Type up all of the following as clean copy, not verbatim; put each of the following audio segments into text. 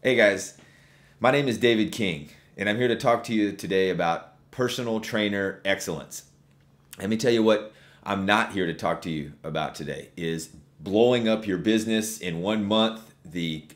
Hey guys, my name is David King, and I'm here to talk to you today about personal trainer excellence. Let me tell you what I'm not here to talk to you about today is blowing up your business in 1 month, the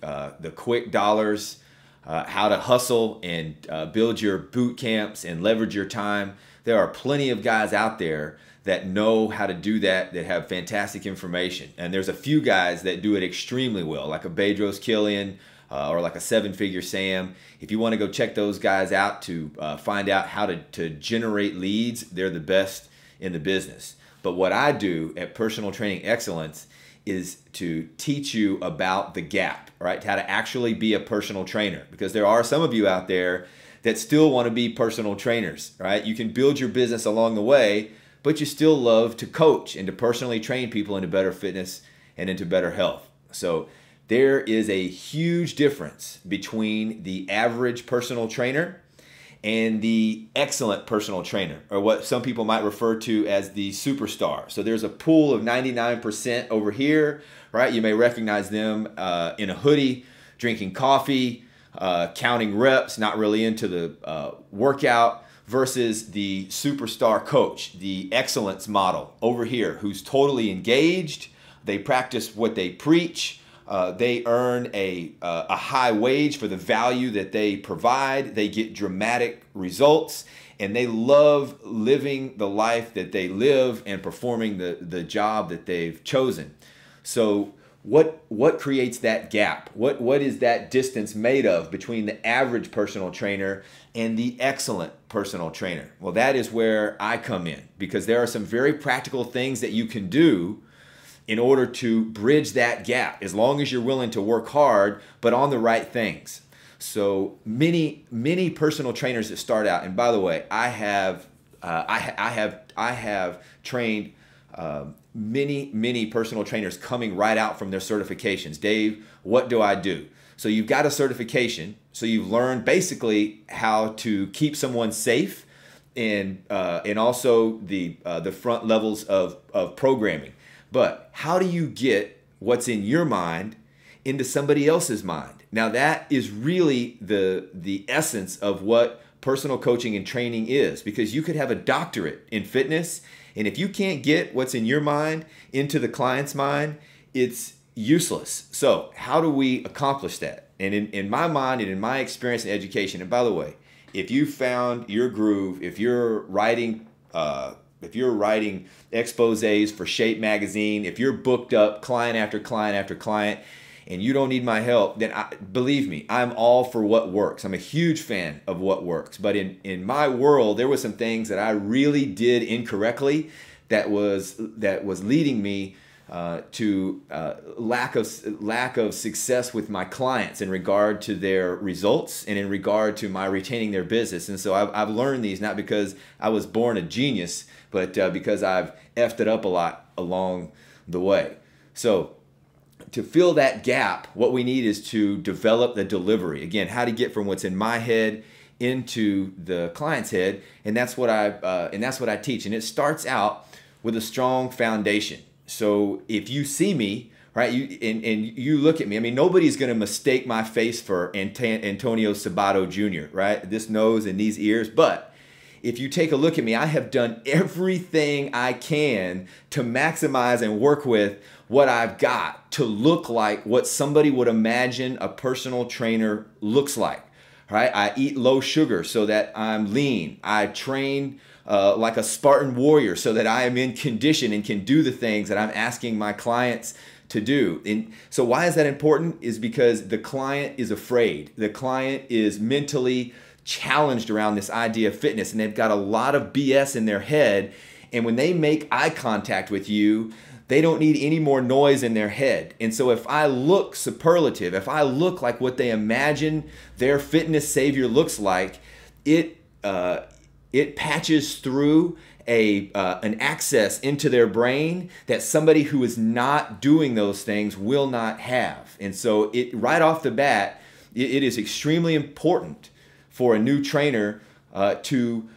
quick dollars, how to hustle and build your boot camps and leverage your time. There are plenty of guys out there that know how to do that have fantastic information. And there's a few guys that do it extremely well, like a Bedros Killian or like a seven-figure Sam. If you want to go check those guys out to find out how to generate leads, they're the best in the business. But what I do at Personal Training Excellence is to teach you about the gap, right? How to actually be a personal trainer, because there are some of you out there that still want to be personal trainers, right? You can build your business along the way, but you still love to coach and to personally train people into better fitness and into better health. So there is a huge difference between the average personal trainer and the excellent personal trainer, or what some people might refer to as the superstar. So there's a pool of 99% over here, right? You may recognize them in a hoodie, drinking coffee, counting reps, not really into the workout, versus the superstar coach, the excellence model over here, who's totally engaged. They practice what they preach. They earn a high wage for the value that they provide. They get dramatic results, and they love living the life that they live and performing the job that they've chosen. So what creates that gap? What is that distance made of between the average personal trainer and the excellent personal trainer? Well, that is where I come in, because there are some very practical things that you can do in order to bridge that gap, as long as you're willing to work hard, but on the right things. So many personal trainers that start out, and by the way, I have trained many personal trainers coming right out from their certifications. Dave, what do I do? So you've got a certification, so you've learned basically how to keep someone safe, and also the front levels of programming. But how do you get what's in your mind into somebody else's mind? Now that is really the essence of what personal coaching and training is, because you could have a doctorate in fitness, and if you can't get what's in your mind into the client's mind, it's useless. So how do we accomplish that? And in my mind and in my experience in education, and by the way, if you found your groove, if you're writing exposés for Shape magazine, if you're booked up client after client after client, and you don't need my help, then believe me, I'm all for what works. I'm a huge fan of what works. But in my world, there were some things that I really did incorrectly that was leading me to lack of success with my clients in regard to their results and in regard to my retaining their business. And so I've learned these not because I was born a genius, but because I've effed it up a lot along the way. So to fill that gap, what we need is to develop the delivery. Again, how to get from what's in my head into the client's head, and that's what I teach. And it starts out with a strong foundation. So if you see me, right, and you look at me, I mean, nobody's going to mistake my face for Antonio Sabato Jr., right? This nose and these ears. But if you take a look at me, I have done everything I can to maximize and work with what I've got to look like what somebody would imagine a personal trainer looks like, right? I eat low sugar so that I'm lean. I train like a Spartan warrior so that I am in condition and can do the things that I'm asking my clients to do. And so why is that important? Is because the client is afraid. The client is mentally challenged around this idea of fitness, and they've got a lot of BS in their head. And when they make eye contact with you, they don't need any more noise in their head. And so if I look superlative, if I look like what they imagine their fitness savior looks like, it patches through an access into their brain that somebody who is not doing those things will not have. And so right off the bat, it is extremely important for a new trainer to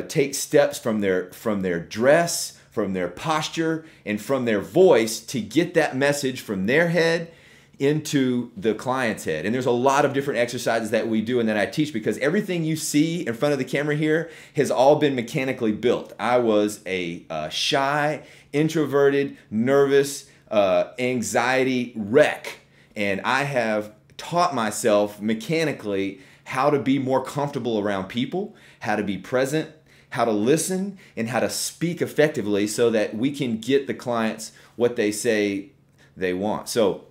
take steps from their dress, from their posture, and from their voice to get that message from their head into the client's head. And there's a lot of different exercises that we do and that I teach, because everything you see in front of the camera here has all been mechanically built. I was a shy, introverted, nervous, anxiety wreck. And I have taught myself mechanically how to be more comfortable around people, how to be present, how to listen, and how to speak effectively so that we can get the clients what they say they want. So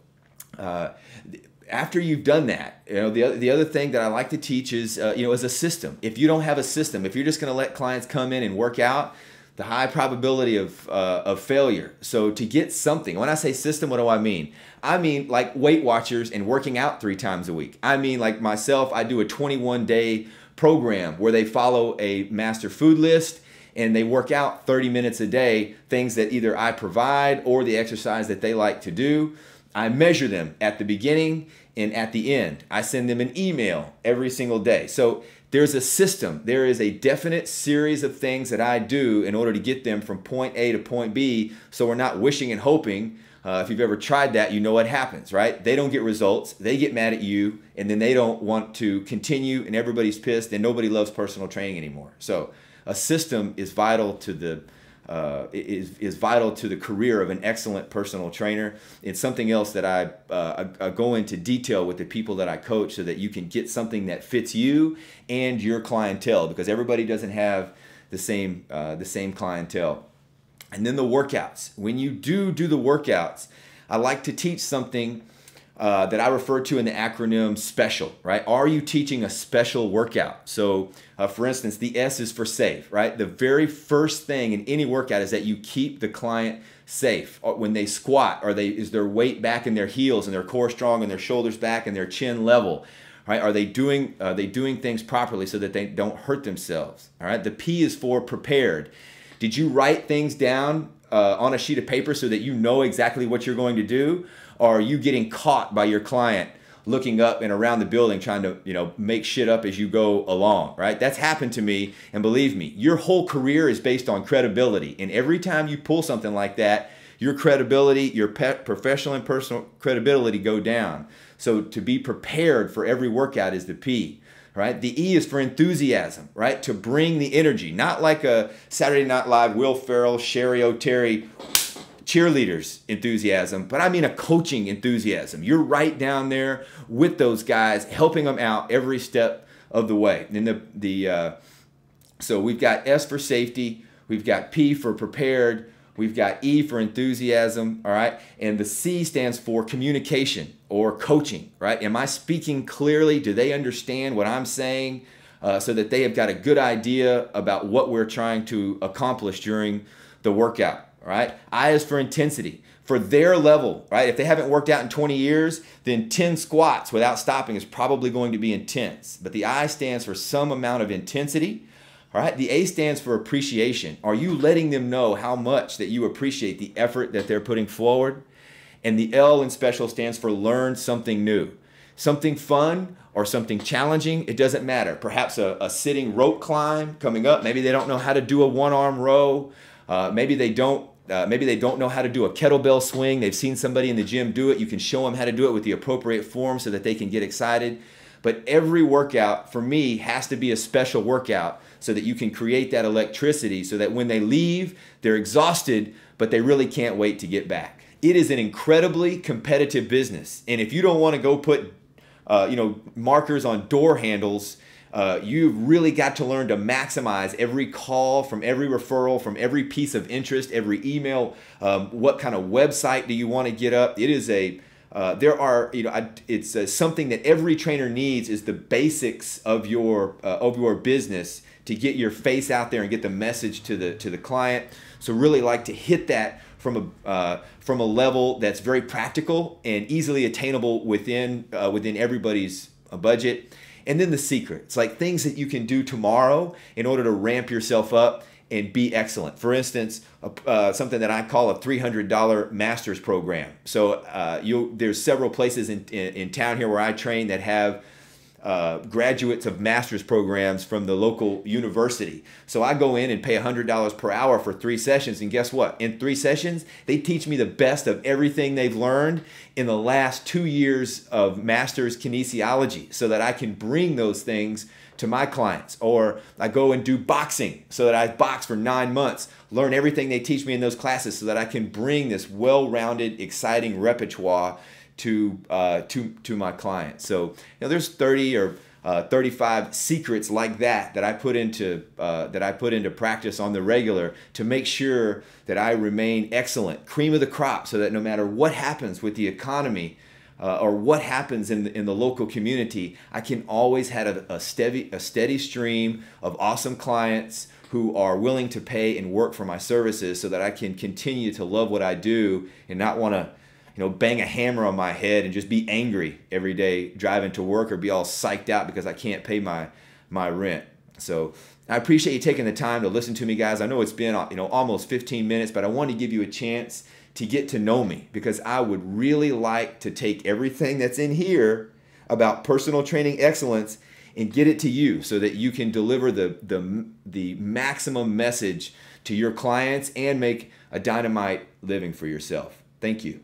after you've done that, the other thing that I like to teach is is a system. If you don't have a system, if you're just going to let clients come in and work out, the high probability of failure. So to get something, when I say system, what do I mean? I mean like Weight Watchers and working out 3 times a week. I mean like myself, I do a 21-day program where they follow a master food list and they work out 30 minutes a day, things that either I provide or the exercise that they like to do. I measure them at the beginning and at the end. I send them an email every single day. So there's a system. There is a definite series of things that I do in order to get them from point A to point B, so we're not wishing and hoping. If you've ever tried that, you know what happens, right? They don't get results, they get mad at you, and then they don't want to continue, and everybody's pissed, and nobody loves personal training anymore. So a system is vital to the vital to the career of an excellent personal trainer. It's something else that I go into detail with the people that I coach so that you can get something that fits you and your clientele, because everybody doesn't have the same clientele. And then the workouts. When you do the workouts, I like to teach something that I refer to in the acronym SPECIAL, right? Are you teaching a special workout? So for instance, the S is for safe, right? The very first thing in any workout is that you keep the client safe. When they squat, is their weight back in their heels and their core strong and their shoulders back and their chin level? Right? Are they doing things properly so that they don't hurt themselves? All right. The P is for prepared. Did you write things down on a sheet of paper so that you know exactly what you're going to do? Or are you getting caught by your client looking up and around the building trying to make shit up as you go along, right? That's happened to me, and believe me, your whole career is based on credibility. And every time you pull something like that, your credibility, your professional and personal credibility go down. So to be prepared for every workout is the P. Right? The E is for enthusiasm, right? To bring the energy, not like a Saturday Night Live, Will Ferrell, Sherry O'Terry cheerleaders enthusiasm, but I mean a coaching enthusiasm. You're right down there with those guys, helping them out every step of the way. And so we've got S for safety, we've got P for prepared, we've got E for enthusiasm, all right? And the C stands for communication or coaching, right? Am I speaking clearly? Do they understand what I'm saying so that they have got a good idea about what we're trying to accomplish during the workout, all right? I is for intensity. For their level, right? If they haven't worked out in 20 years, then 10 squats without stopping is probably going to be intense. But the I stands for some amount of intensity. All right, the A stands for appreciation. Are you letting them know how much that you appreciate the effort that they're putting forward? And the L in special stands for learn something new. Something fun or something challenging, it doesn't matter. Perhaps a sitting rope climb coming up. Maybe they don't know how to do a one-arm row. Maybe they don't know how to do a kettlebell swing. They've seen somebody in the gym do it. You can show them how to do it with the appropriate form so that they can get excited. But every workout, for me, has to be a special workout so that you can create that electricity so that when they leave, they're exhausted, but they really can't wait to get back. It is an incredibly competitive business. And if you don't want to go put markers on door handles, you've really got to learn to maximize every call, from every referral, from every piece of interest, every email. What kind of website do you want to get up? It is it's something that every trainer needs, is the basics of your business to get your face out there and get the message to the client. So really like to hit that from a level that's very practical and easily attainable within everybody's budget. And then the secret, it's like things that you can do tomorrow in order to ramp yourself up and be excellent. For instance, something that I call a $300 master's program. So there's several places in town here where I train that have graduates of master's programs from the local university. So I go in and pay $100 per hour for 3 sessions. And guess what? In 3 sessions, they teach me the best of everything they've learned in the last 2 years of master's kinesiology so that I can bring those things to my clients. Or I go and do boxing so that I box for 9 months, learn everything they teach me in those classes so that I can bring this well-rounded, exciting repertoire to my clients. So there's 30 or 35 secrets like that I put into practice on the regular to make sure that I remain excellent, cream of the crop, so that no matter what happens with the economy or what happens in the local community, I can always have a steady stream of awesome clients who are willing to pay and work for my services, so that I can continue to love what I do and not want to bang a hammer on my head and just be angry every day driving to work, or be all psyched out because I can't pay my rent. So I appreciate you taking the time to listen to me, guys. I know it's been almost 15 minutes, but I want to give you a chance to get to know me, because I would really like to take everything that's in here about personal training excellence and get it to you so that you can deliver the maximum message to your clients and make a dynamite living for yourself. Thank you.